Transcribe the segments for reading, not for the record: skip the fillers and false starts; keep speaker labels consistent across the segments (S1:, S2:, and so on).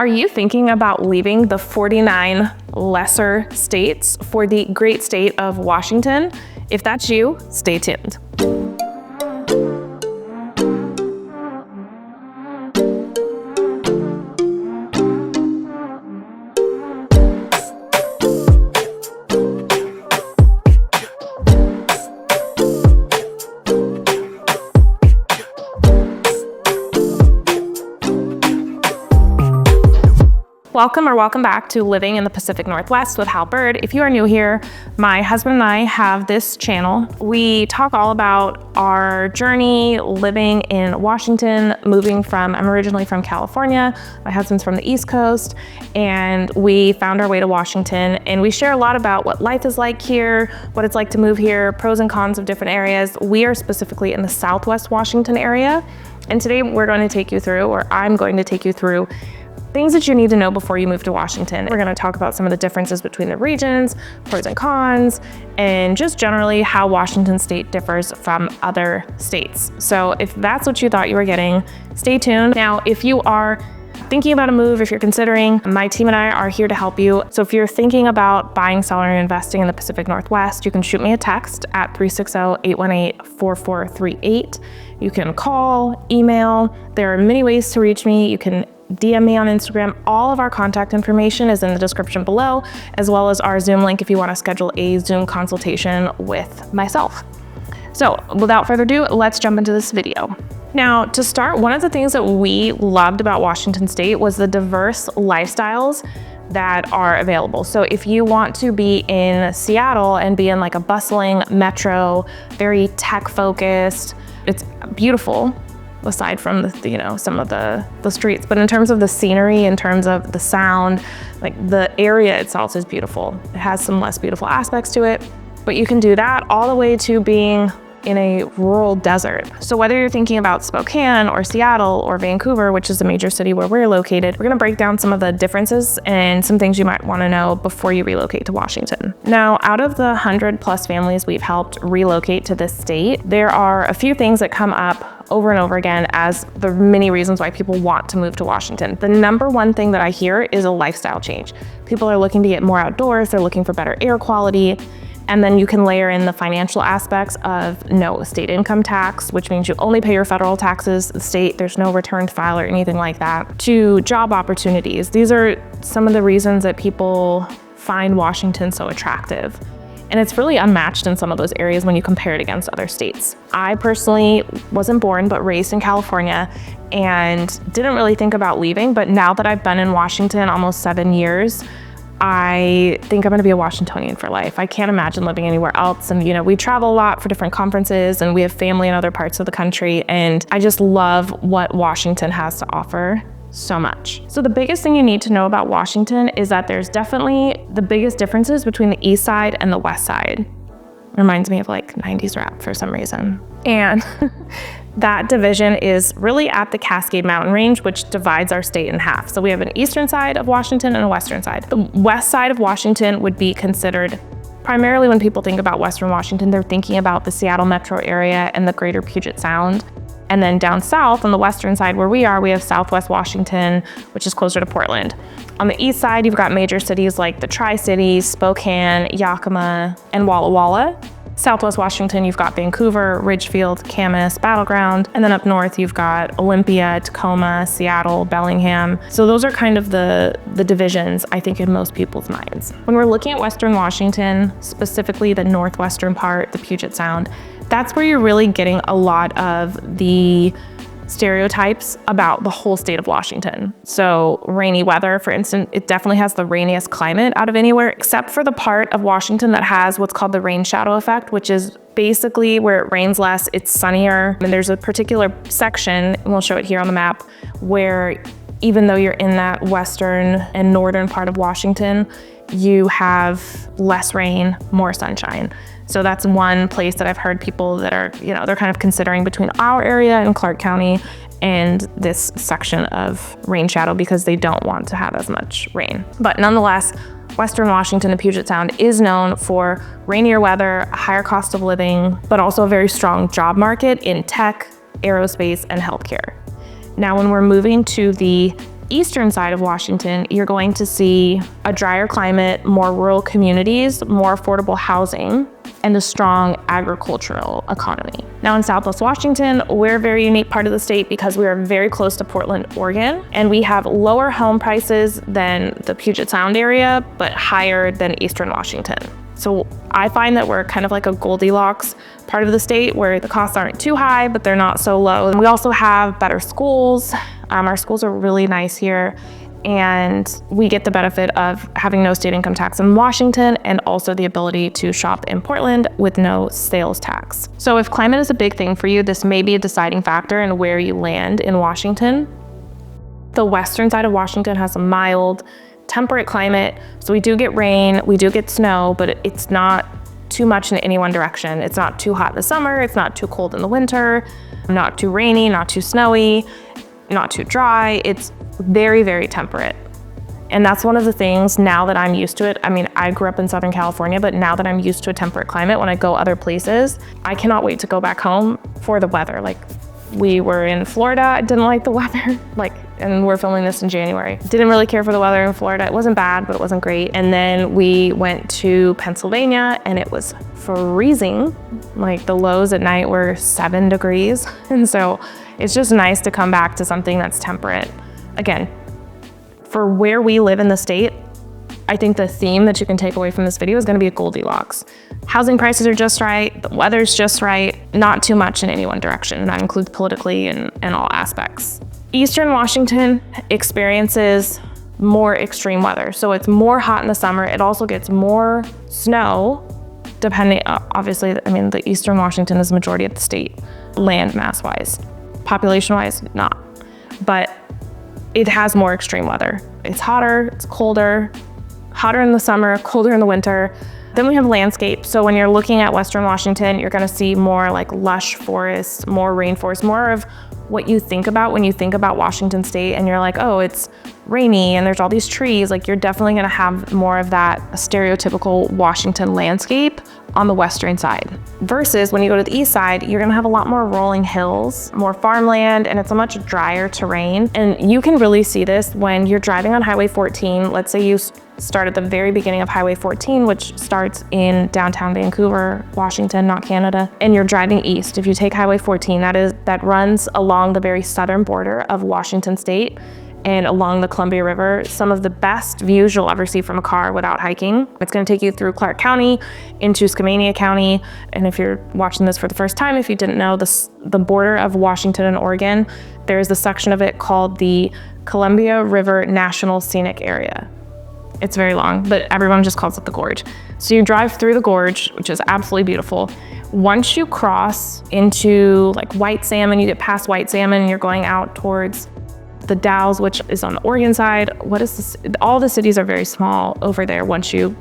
S1: Are you thinking about leaving the 49 lesser states for the great state of Washington? If that's you, stay tuned. Welcome back to Living in the Pacific Northwest with Hal Byrd. If you are new here, my husband and I have this channel. We talk all about our journey living in Washington, I'm originally from California. My husband's from the East Coast, and we found our way to Washington, and we share a lot about what life is like here, what it's like to move here, pros and cons of different areas. We are specifically in the Southwest Washington area, and today I'm going to take you through things that you need to know before you move to Washington. We're gonna talk about some of the differences between the regions, pros and cons, and just generally how Washington state differs from other states. So if that's what you thought you were getting, stay tuned. Now, if you are thinking about a move, if you're considering, my team and I are here to help you. So if you're thinking about buying, selling, or investing in the Pacific Northwest, you can shoot me a text at 360-818-4438. You can call, email. There are many ways to reach me. You can DM me on Instagram. All of our contact information is in the description below, as well as our Zoom link if you want to schedule a Zoom consultation with myself. So without further ado, let's jump into this video. Now, to start, one of the things that we loved about Washington State was the diverse lifestyles that are available. So if you want to be in Seattle and be in like a bustling metro, very tech focused, it's beautiful, aside from some of the streets. But in terms of the scenery, in terms of the sound, like the area itself is beautiful. It has some less beautiful aspects to it, but you can do that all the way to being in a rural desert. So whether you're thinking about Spokane or Seattle or Vancouver, which is the major city where we're located, we're gonna break down some of the differences and some things you might wanna know before you relocate to Washington. Now, out of the 100+ families we've helped relocate to this state, there are a few things that come up over and over again as the many reasons why people want to move to Washington. The number one thing that I hear is a lifestyle change. People are looking to get more outdoors, they're looking for better air quality. And then you can layer in the financial aspects of no state income tax, which means you only pay your federal taxes. The state, there's no return to file or anything like that, to job opportunities. These are some of the reasons that people find Washington so attractive. And it's really unmatched in some of those areas when you compare it against other states. I personally wasn't born, but raised in California and didn't really think about leaving. But now that I've been in Washington almost 7 years, I think I'm gonna be a Washingtonian for life. I can't imagine living anywhere else. And we travel a lot for different conferences and we have family in other parts of the country. And I just love what Washington has to offer so much. So the biggest thing you need to know about Washington is that there's definitely the biggest differences between the east side and the west side. Reminds me of like 90s rap for some reason. And that division is really at the Cascade Mountain Range, which divides our state in half. So we have an eastern side of Washington and a western side. The west side of Washington would be considered, primarily when people think about Western Washington, they're thinking about the Seattle metro area and the greater Puget Sound. And then down south on the western side where we are, we have Southwest Washington, which is closer to Portland. On the east side, you've got major cities like the Tri-Cities, Spokane, Yakima, and Walla Walla. Southwest Washington, you've got Vancouver, Ridgefield, Camas, Battleground, and then up north you've got Olympia, Tacoma, Seattle, Bellingham. So those are kind of the divisions, I think, in most people's minds. When we're looking at Western Washington, specifically the northwestern part, the Puget Sound, that's where you're really getting a lot of the stereotypes about the whole state of Washington. So rainy weather, for instance, it definitely has the rainiest climate out of anywhere, except for the part of Washington that has what's called the rain shadow effect, which is basically where it rains less, it's sunnier. And there's a particular section, and we'll show it here on the map, where even though you're in that western and northern part of Washington, you have less rain, more sunshine. So that's one place that I've heard people that are, they're kind of considering between our area and Clark County and this section of rain shadow because they don't want to have as much rain. But nonetheless, Western Washington, the Puget Sound, is known for rainier weather, a higher cost of living, but also a very strong job market in tech, aerospace, and healthcare. Now, when we're moving to the eastern side of Washington, you're going to see a drier climate, more rural communities, more affordable housing, and a strong agricultural economy. Now in Southwest Washington, we're a very unique part of the state because we are very close to Portland, Oregon, and we have lower home prices than the Puget Sound area, but higher than Eastern Washington. So I find that we're kind of like a Goldilocks part of the state where the costs aren't too high, but they're not so low. And we also have better schools. Our schools are really nice here. And we get the benefit of having no state income tax in Washington and also the ability to shop in Portland with no sales tax. So if climate is a big thing for you, this may be a deciding factor in where you land in Washington. The western side of Washington has a mild, temperate climate. So we do get rain, we do get snow, but it's not too much in any one direction. It's not too hot in the summer, it's not too cold in the winter, not too rainy, not too snowy, not too dry. It's very, very temperate. And that's one of the things now that I'm used to it. I mean, I grew up in Southern California, but now that I'm used to a temperate climate, when I go other places, I cannot wait to go back home for the weather. Like, we were in Florida, I didn't like the weather, and we're filming this in January. Didn't really care for the weather in Florida. It wasn't bad, but it wasn't great. And then we went to Pennsylvania and it was freezing. Like the lows at night were 7 degrees. And so it's just nice to come back to something that's temperate. Again, for where we live in the state, I think the theme that you can take away from this video is gonna be a Goldilocks. Housing prices are just right, the weather's just right, not too much in any one direction, and that includes politically and all aspects. Eastern Washington experiences more extreme weather. So it's more hot in the summer. It also gets more snow, depending, obviously, I mean, the Eastern Washington is the majority of the state, land mass wise. Population wise, not. But it has more extreme weather. It's hotter, it's colder, hotter in the summer, colder in the winter. Then we have landscape. So when you're looking at Western Washington, you're gonna see more like lush forests, more rainforest, more of what you think about when you think about Washington State and you're like, oh, it's rainy and there's all these trees. Like, you're definitely gonna have more of that stereotypical Washington landscape on the western side. Versus when you go to the east side, you're gonna have a lot more rolling hills, more farmland, and it's a much drier terrain. And you can really see this when you're driving on Highway 14. Let's say you start at the very beginning of Highway 14, which starts in downtown Vancouver, Washington, not Canada, and you're driving east. If you take Highway 14, that runs along the very southern border of Washington State and along the Columbia River, some of the best views you'll ever see from a car without hiking. It's gonna take you through Clark County into Skamania County. And if you're watching this for the first time, if you didn't know, the border of Washington and Oregon, there's a section of it called the Columbia River National Scenic Area. It's very long, but everyone just calls it the gorge. So you drive through the gorge, which is absolutely beautiful. Once you cross into like White Salmon, you get past White Salmon and you're going out towards the Dalles, which is on the Oregon side. What is this? All the cities are very small over there. Once you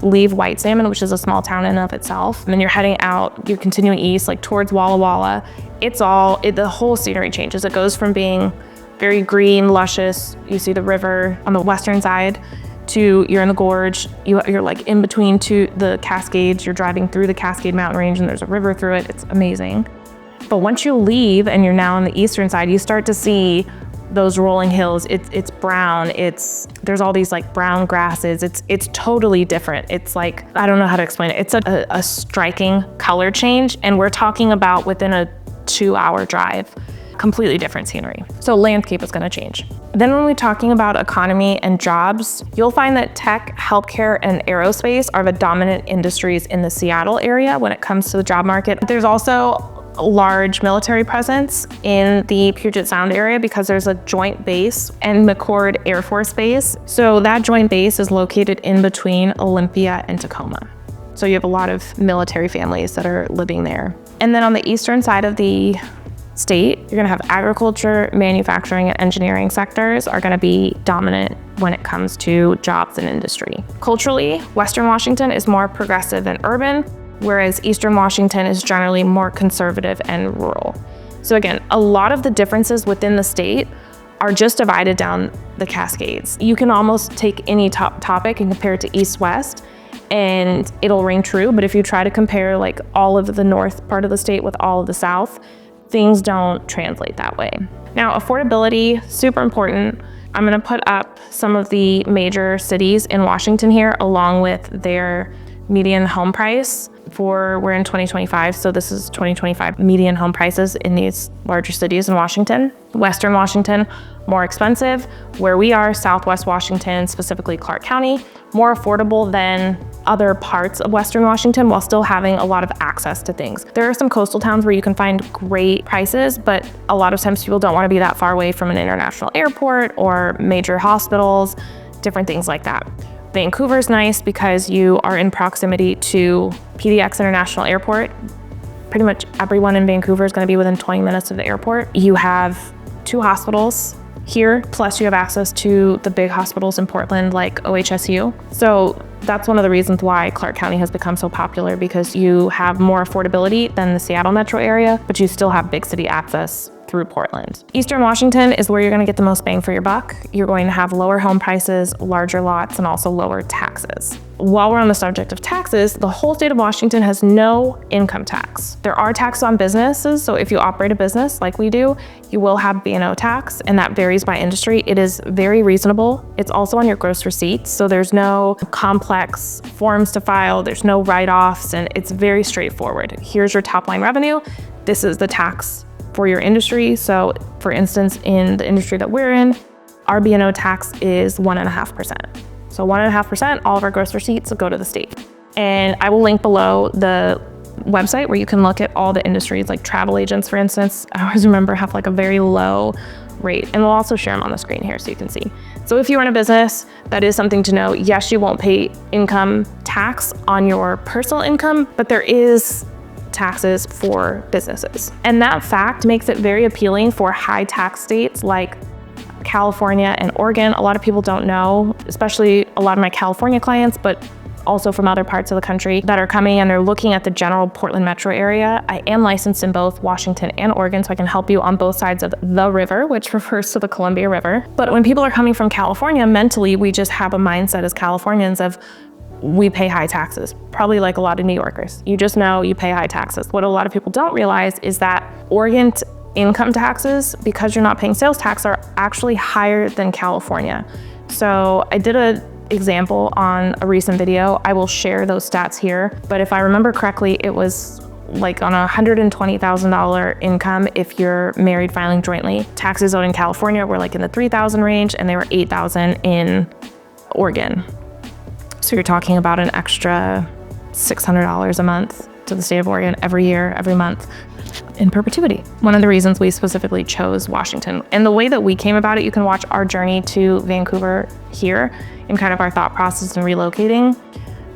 S1: leave White Salmon, which is a small town in and of itself, and then you're heading out, you're continuing east, like towards Walla Walla. The whole scenery changes. It goes from being very green, luscious. You see the river on the western side to you're in the gorge. You're like in between the Cascades. You're driving through the Cascade Mountain Range and there's a river through it. It's amazing. But once you leave and you're now on the eastern side, you start to see those rolling hills. It's brown. There's all these like brown grasses. It's totally different. It's like, I don't know how to explain it. It's a striking color change, and we're talking about within a 2-hour drive. Completely different scenery. So landscape is gonna change. Then when we're talking about economy and jobs, you'll find that tech, healthcare, and aerospace are the dominant industries in the Seattle area when it comes to the job market. There's also a large military presence in the Puget Sound area because there's a joint base and McCord Air Force Base. So that joint base is located in between Olympia and Tacoma. So you have a lot of military families that are living there. And then on the eastern side of the state, you're gonna have agriculture, manufacturing, and engineering sectors are gonna be dominant when it comes to jobs and industry. Culturally, Western Washington is more progressive and urban, whereas Eastern Washington is generally more conservative and rural. So again, a lot of the differences within the state are just divided down the Cascades. You can almost take any topic and compare it to east-west, and it'll ring true. But if you try to compare like all of the north part of the state with all of the south, things don't translate that way. Now, affordability, super important. I'm gonna put up some of the major cities in Washington here, along with their median home price we're in 2025, so this is 2025 median home prices in these larger cities in Washington. Western Washington, more expensive. Where we are, Southwest Washington, specifically Clark County, more affordable than other parts of Western Washington while still having a lot of access to things. There are some coastal towns where you can find great prices, but a lot of times people don't want to be that far away from an international airport or major hospitals, different things like that. Vancouver's nice because you are in proximity to PDX International Airport. Pretty much everyone in Vancouver is going to be within 20 minutes of the airport. You have 2 hospitals here, plus you have access to the big hospitals in Portland like OHSU. So that's one of the reasons why Clark County has become so popular, because you have more affordability than the Seattle metro area, but you still have big city access through Portland. Eastern Washington is where you're going to get the most bang for your buck. You're going to have lower home prices, larger lots, and also lower taxes. While we're on the subject of taxes, the whole state of Washington has no income tax. There are taxes on businesses, so if you operate a business like we do, you will have B&O tax, and that varies by industry. It is very reasonable. It's also on your gross receipts, so there's no complex forms to file, there's no write-offs, and it's very straightforward. Here's your top line revenue. This is the tax for your industry. So for instance, in the industry that we're in, our B&O tax is 1.5%. So 1.5%, all of our gross receipts go to the state. And I will link below the website where you can look at all the industries, like travel agents, for instance. I always remember have like a very low rate, and we'll also share them on the screen here so you can see. So if you run a business, that is something to know. Yes, you won't pay income tax on your personal income, but there is taxes for businesses. And that fact makes it very appealing for high tax states like California and Oregon. A lot of people don't know, especially a lot of my California clients, but also from other parts of the country that are coming and they're looking at the general Portland metro area. I am licensed in both Washington and Oregon, so I can help you on both sides of the river, which refers to the Columbia River. But when people are coming from California, mentally, we just have a mindset as Californians of we pay high taxes, probably like a lot of New Yorkers. You just know you pay high taxes. What a lot of people don't realize is that Oregon income taxes, because you're not paying sales tax, are actually higher than California. So I did an example on a recent video. I will share those stats here, but if I remember correctly, it was like on a $120,000 income if you're married filing jointly. Taxes owed in California were like in the $3,000 range, and they were $8,000 in Oregon. So you're talking about an extra $600 a month to the state of Oregon every year, every month in perpetuity. One of the reasons we specifically chose Washington. And the way that we came about it, you can watch our journey to Vancouver here and kind of our thought process in relocating.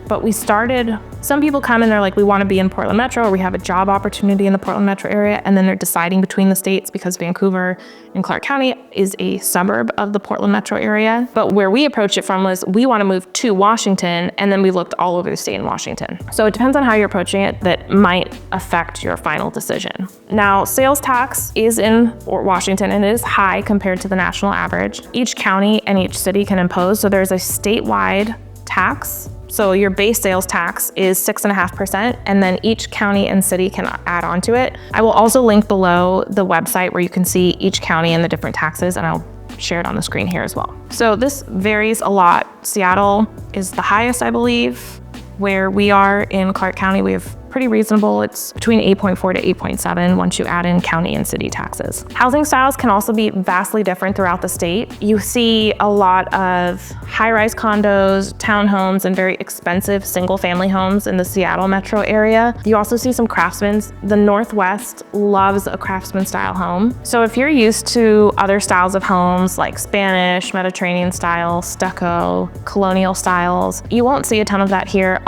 S1: But we started, some people come and they're like, we want to be in Portland Metro, or we have a job opportunity in the Portland Metro area, and then they're deciding between the states because Vancouver and Clark County is a suburb of the Portland Metro area. But where we approached it from was we want to move to Washington, and then we looked all over the state in Washington. So it depends on how you're approaching it that might affect your final decision. Now, sales tax is in Washington, and it is high compared to the national average. Each county and each city can impose, so there's a statewide tax. So your base sales tax is 6.5%, and then each county and city can add on to it. I will also link below the website where you can see each county and the different taxes, and I'll share it on the screen here as well. So this varies a lot. Seattle is the highest, I believe. Where we are in Clark County, we have pretty reasonable. It's between 8.4 to 8.7 once you add in county and city taxes. Housing styles can also be vastly different throughout the state. You see a lot of high-rise condos, townhomes, and very expensive single-family homes in the Seattle metro area. You also see some craftsmen. The Northwest loves a craftsman-style home. So if you're used to other styles of homes like Spanish, Mediterranean style, stucco, colonial styles, you won't see a ton of that here.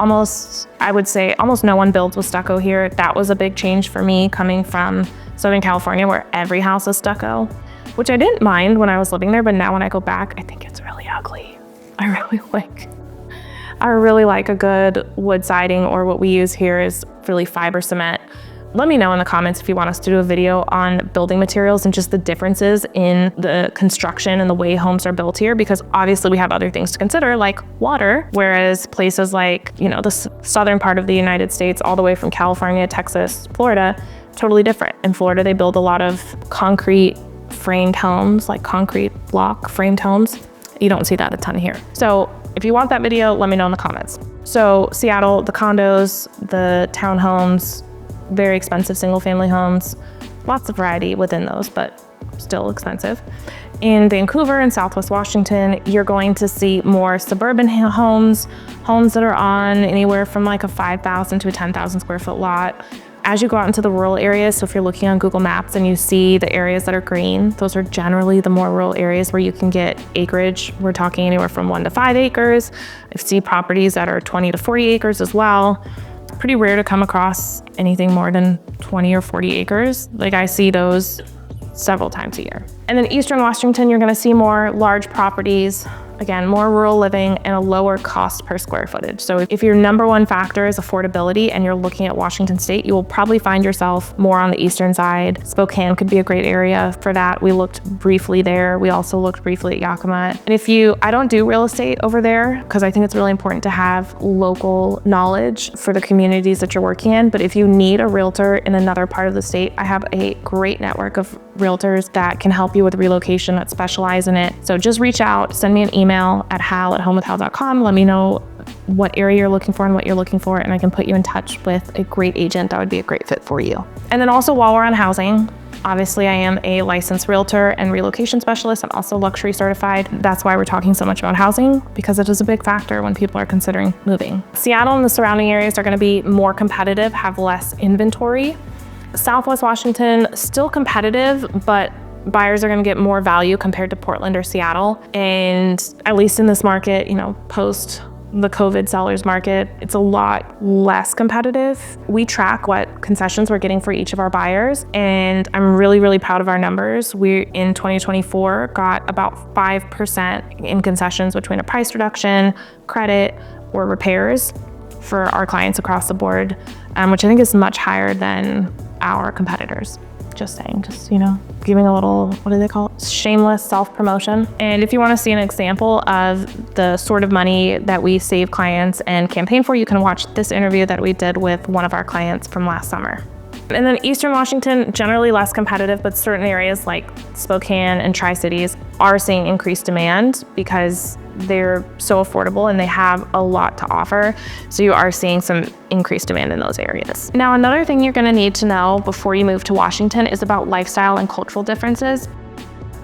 S1: I would say almost no one builds with stucco here. That was a big change for me coming from Southern California where every house is stucco, which I didn't mind when I was living there, but now when I go back, I think it's really ugly. I really like a good wood siding, or what we use here is really fiber cement. Let me know in the comments if you want us to do a video on building materials and just the differences in the construction and the way homes are built here, because obviously we have other things to consider like water, whereas places like, the southern part of the United States, all the way from California, Texas, Florida, totally different. In Florida, they build a lot of concrete framed homes, like concrete block framed homes. You don't see that a ton here. So if you want that video, let me know in the comments. So Seattle, the condos, the townhomes, very expensive single family homes, lots of variety within those, but still expensive. In Vancouver and Southwest Washington, you're going to see more suburban homes that are on anywhere from like a 5,000 to a 10,000 square foot lot. As you go out into the rural areas, so if you're looking on Google Maps and you see the areas that are green, those are generally the more rural areas where you can get acreage. We're talking anywhere from 1 to 5 acres. I see properties that are 20 to 40 acres as well. Pretty rare to come across anything more than 20 or 40 acres. Like I see those several times a year. And then Eastern Washington, you're gonna see more large properties, again, more rural living and a lower cost per square footage. So if your number one factor is affordability and you're looking at Washington State, you will probably find yourself more on the eastern side. Spokane could be a great area for that. We looked briefly there. We also looked briefly at Yakima. And I don't do real estate over there because I think it's really important to have local knowledge for the communities that you're working in. But if you need a realtor in another part of the state, I have a great network of realtors that can help you with relocation, that specialize in it. So just reach out, send me an email at hal@homewithhal.com. Let me know what area you're looking for and what you're looking for, and I can put you in touch with a great agent that would be a great fit for you. And then also while we're on housing, obviously I am a licensed realtor and relocation specialist. I'm also luxury certified. That's why we're talking so much about housing, because it is a big factor when people are considering moving. Seattle and the surrounding areas are gonna be more competitive, have less inventory. Southwest Washington, still competitive, but buyers are gonna get more value compared to Portland or Seattle. And at least in this market, post the COVID sellers market, it's a lot less competitive. We track what concessions we're getting for each of our buyers, and I'm really, really proud of our numbers. We, in 2024, got about 5% in concessions between a price reduction, credit, or repairs for our clients across the board, which I think is much higher than our competitors. Just saying, giving a little, what do they call it? Shameless self-promotion. And if you want to see an example of the sort of money that we save clients and campaign for, you can watch this interview that we did with one of our clients from last summer. And then Eastern Washington, generally less competitive, but certain areas like Spokane and Tri-Cities are seeing increased demand because they're so affordable and they have a lot to offer. So you are seeing some increased demand in those areas. Now, another thing you're gonna need to know before you move to Washington is about lifestyle and cultural differences.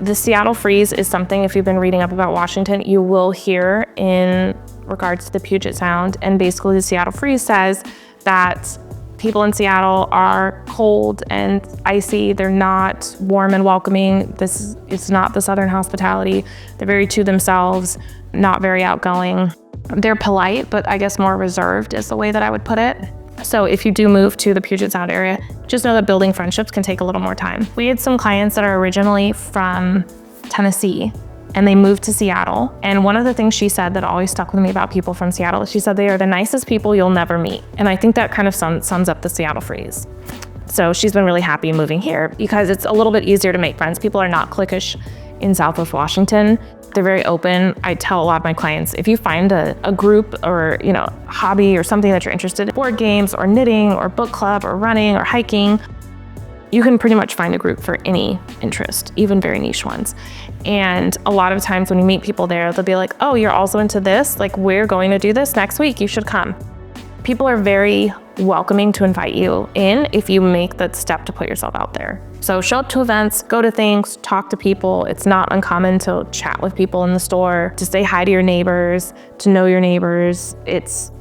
S1: The Seattle freeze is something, if you've been reading up about Washington, you will hear in regards to the Puget Sound. And basically the Seattle freeze says that people in Seattle are cold and icy. They're not warm and welcoming. It's not the Southern hospitality. They're very to themselves, not very outgoing. They're polite, but I guess more reserved is the way that I would put it. So if you do move to the Puget Sound area, just know that building friendships can take a little more time. We had some clients that are originally from Tennessee and they moved to Seattle. And one of the things she said that always stuck with me about people from Seattle is she said they are the nicest people you'll never meet. And I think that kind of sums up the Seattle freeze. So she's been really happy moving here because it's a little bit easier to make friends. People are not cliquish in Southwest Washington. They're very open. I tell a lot of my clients, if you find a group or hobby or something that you're interested in, board games or knitting or book club or running or hiking, you can pretty much find a group for any interest, even very niche ones. And a lot of times when you meet people there, they'll be like, oh, you're also into this? Like, we're going to do this next week. You should come. People are very welcoming to invite you in if you make that step to put yourself out there. So show up to events, go to things, talk to people. It's not uncommon to chat with people in the store, to say hi to your neighbors, to know your neighbors. It's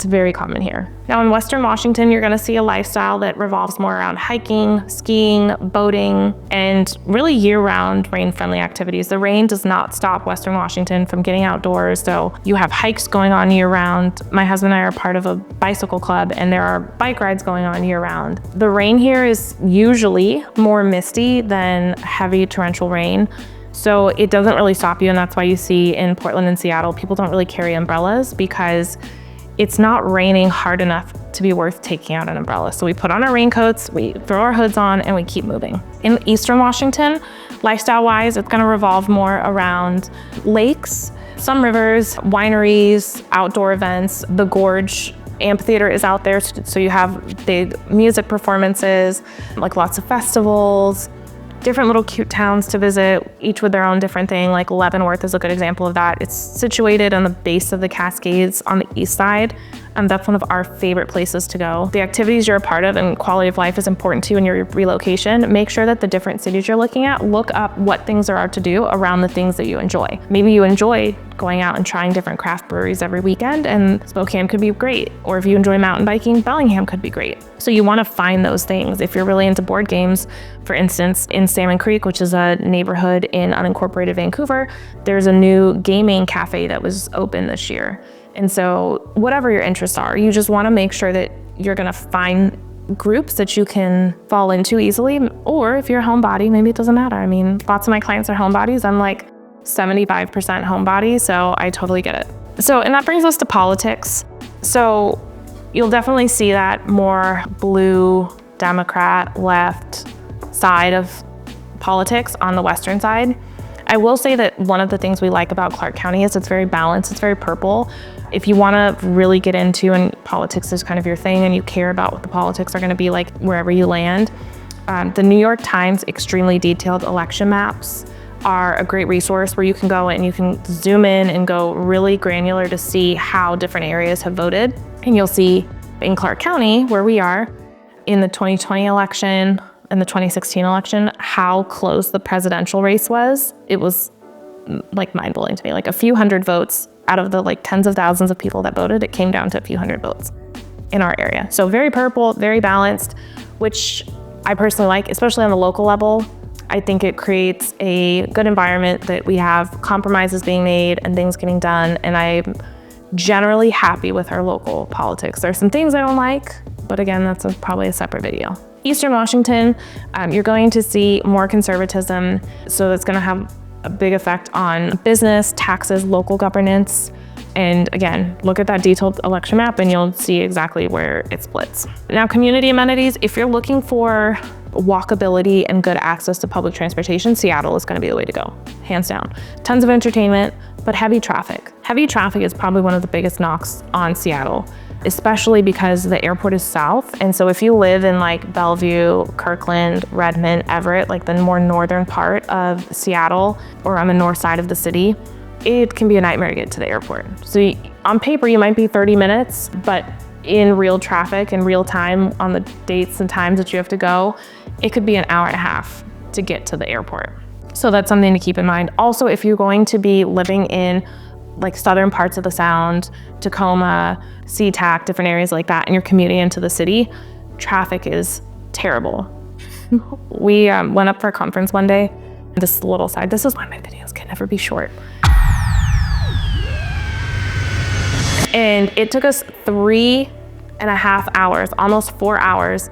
S1: very common here. Now in Western Washington, you're gonna see a lifestyle that revolves more around hiking, skiing, boating, and really year-round rain-friendly activities. The rain does not stop Western Washington from getting outdoors, so you have hikes going on year-round. My husband and I are part of a bicycle club, and there are bike rides going on year-round. The rain here is usually more misty than heavy torrential rain, so it doesn't really stop you, and that's why you see in Portland and Seattle, people don't really carry umbrellas because it's not raining hard enough to be worth taking out an umbrella. So we put on our raincoats, we throw our hoods on, and we keep moving. In Eastern Washington, lifestyle-wise, it's gonna revolve more around lakes, some rivers, wineries, outdoor events. The Gorge Amphitheater is out there, so you have big music performances, like lots of festivals, different little cute towns to visit, each with their own different thing. Like Leavenworth is a good example of that. It's situated on the base of the Cascades on the east side. That's one of our favorite places to go. The activities you're a part of and quality of life is important to you in your relocation. Make sure that the different cities you're looking at, look up what things there are to do around the things that you enjoy. Maybe you enjoy going out and trying different craft breweries every weekend, and Spokane could be great. Or if you enjoy mountain biking, Bellingham could be great. So you want to find those things. If you're really into board games, for instance, in Salmon Creek, which is a neighborhood in unincorporated Vancouver, there's a new gaming cafe that was open this year. And so whatever your interests are, you just want to make sure that you're going to find groups that you can fall into easily. Or if you're a homebody, maybe it doesn't matter. I mean, lots of my clients are homebodies. I'm like 75% homebody, so I totally get it. So, and that brings us to politics. So you'll definitely see that more blue, Democrat, left side of politics on the western side. I will say that one of the things we like about Clark County is it's very balanced, it's very purple. If you want to really get into, and politics is kind of your thing, and you care about what the politics are going to be like wherever you land, the New York Times extremely detailed election maps are a great resource where you can go and you can zoom in and go really granular to see how different areas have voted. And you'll see in Clark County, where we are, in the 2020 election and the 2016 election, how close the presidential race was. It was like mind-blowing to me. Like a few hundred votes out of the like tens of thousands of people that voted, it came down to a few hundred votes in our area. So very purple, very balanced, which I personally like, especially on the local level. I think it creates a good environment that we have compromises being made and things getting done. And I'm generally happy with our local politics. There's some things I don't like, but again, that's probably a separate video. Eastern Washington, you're going to see more conservatism. So that's going to have a big effect on business, taxes, local governance. And again, look at that detailed election map and you'll see exactly where it splits. Now, community amenities, if you're looking for walkability and good access to public transportation, Seattle is going to be the way to go, hands down. Tons of entertainment, but heavy traffic. Heavy traffic is probably one of the biggest knocks on Seattle, especially because the airport is south. And so if you live in like Bellevue, Kirkland, Redmond, Everett, like the more northern part of Seattle, or on the north side of the city, it can be a nightmare to get to the airport. So on paper, you might be 30 minutes, but in real traffic, in real time, on the dates and times that you have to go, it could be an hour and a half to get to the airport. So that's something to keep in mind. Also, if you're going to be living in like southern parts of the Sound, Tacoma, SeaTac, different areas like that, and you're commuting into the city, traffic is terrible. We went up for a conference one day. This little side, this is why my videos can never be short. And it took us 3.5 hours, almost 4 hours,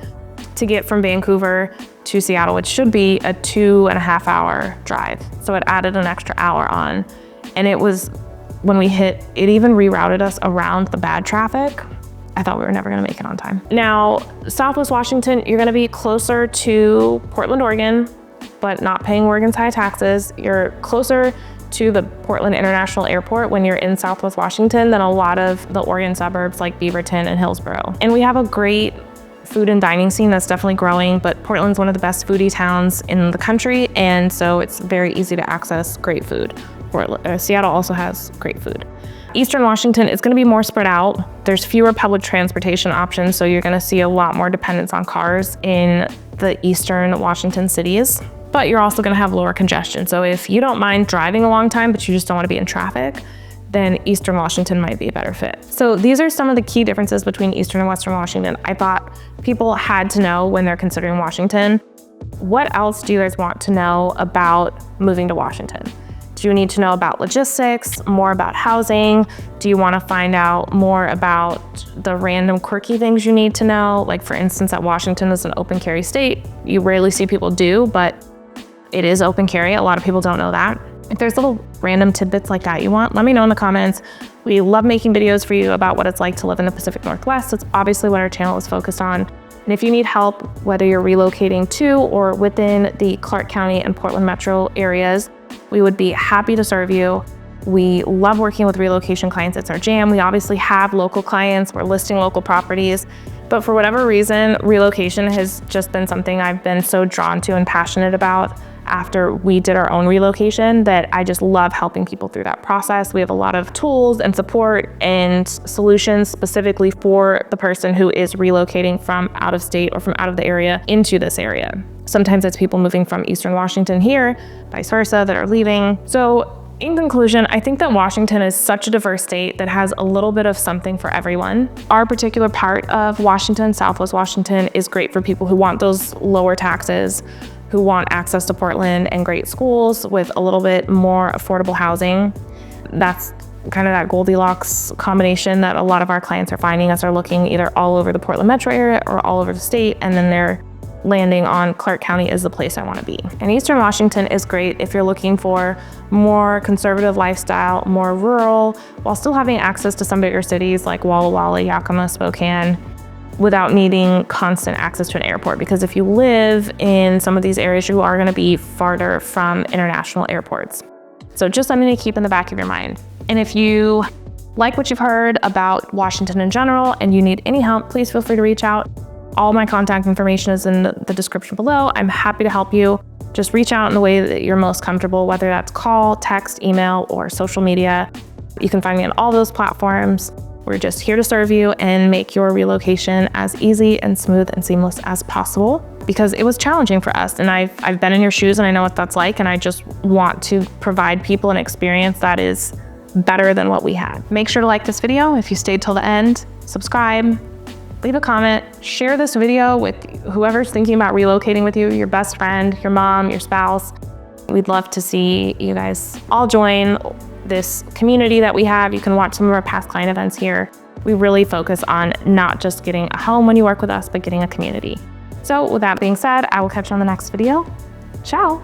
S1: to get from Vancouver to Seattle, which should be a 2.5 hour drive. So it added an extra hour on. And it was, when we hit, it even rerouted us around the bad traffic. I thought we were never gonna make it on time. Now, Southwest Washington, you're gonna be closer to Portland, Oregon, but not paying Oregon's high taxes. You're closer to the Portland International Airport when you're in Southwest Washington than a lot of the Oregon suburbs like Beaverton and Hillsboro. And we have a great food and dining scene that's definitely growing, but Portland's one of the best foodie towns in the country, and so it's very easy to access great food. Seattle also has great food. Eastern Washington is going to be more spread out. There's fewer public transportation options, so you're going to see a lot more dependence on cars in the Eastern Washington cities. But you're also going to have lower congestion. So if you don't mind driving a long time, but you just don't want to be in traffic, then Eastern Washington might be a better fit. So these are some of the key differences between Eastern and Western Washington. I thought people had to know when they're considering Washington. What else do you guys want to know about moving to Washington? Do you need to know about logistics, more about housing? Do you want to find out more about the random quirky things you need to know? Like for instance, that Washington is an open carry state. You rarely see people do, but it is open carry. A lot of people don't know that. If there's little random tidbits like that you want, let me know in the comments. We love making videos for you about what it's like to live in the Pacific Northwest. That's obviously what our channel is focused on. And if you need help, whether you're relocating to or within the Clark County and Portland metro areas, we would be happy to serve you. We love working with relocation clients. It's our jam. We obviously have local clients. We're listing local properties. But for whatever reason, relocation has just been something I've been so drawn to and passionate about after we did our own relocation that I just love helping people through that process. We have a lot of tools and support and solutions specifically for the person who is relocating from out of state or from out of the area into this area. Sometimes it's people moving from Eastern Washington here, vice versa, that are leaving. So in conclusion, I think that Washington is such a diverse state that has a little bit of something for everyone. Our particular part of Washington, Southwest Washington, is great for people who want those lower taxes, who want access to Portland and great schools with a little bit more affordable housing. That's kind of that Goldilocks combination that a lot of our clients are finding as they're looking either all over the Portland metro area or all over the state, and then they're landing on Clark County is the place I want to be. And Eastern Washington is great if you're looking for more conservative lifestyle, more rural, while still having access to some bigger cities like Walla Walla, Yakima, Spokane, without needing constant access to an airport. Because if you live in some of these areas, you are going to be farther from international airports. So just something to keep in the back of your mind. And if you like what you've heard about Washington in general and you need any help, please feel free to reach out. All my contact information is in the description below. I'm happy to help you. Just reach out in the way that you're most comfortable, whether that's call, text, email, or social media. You can find me on all those platforms. We're just here to serve you and make your relocation as easy and smooth and seamless as possible, because it was challenging for us. And I've been in your shoes and I know what that's like. And I just want to provide people an experience that is better than what we had. Make sure to like this video if you stayed till the end, subscribe, leave a comment, share this video with whoever's thinking about relocating with you, your best friend, your mom, your spouse. We'd love to see you guys all join this community that we have. You can watch some of our past client events here. We really focus on not just getting a home when you work with us, but getting a community. So with that being said, I will catch you on the next video. Ciao.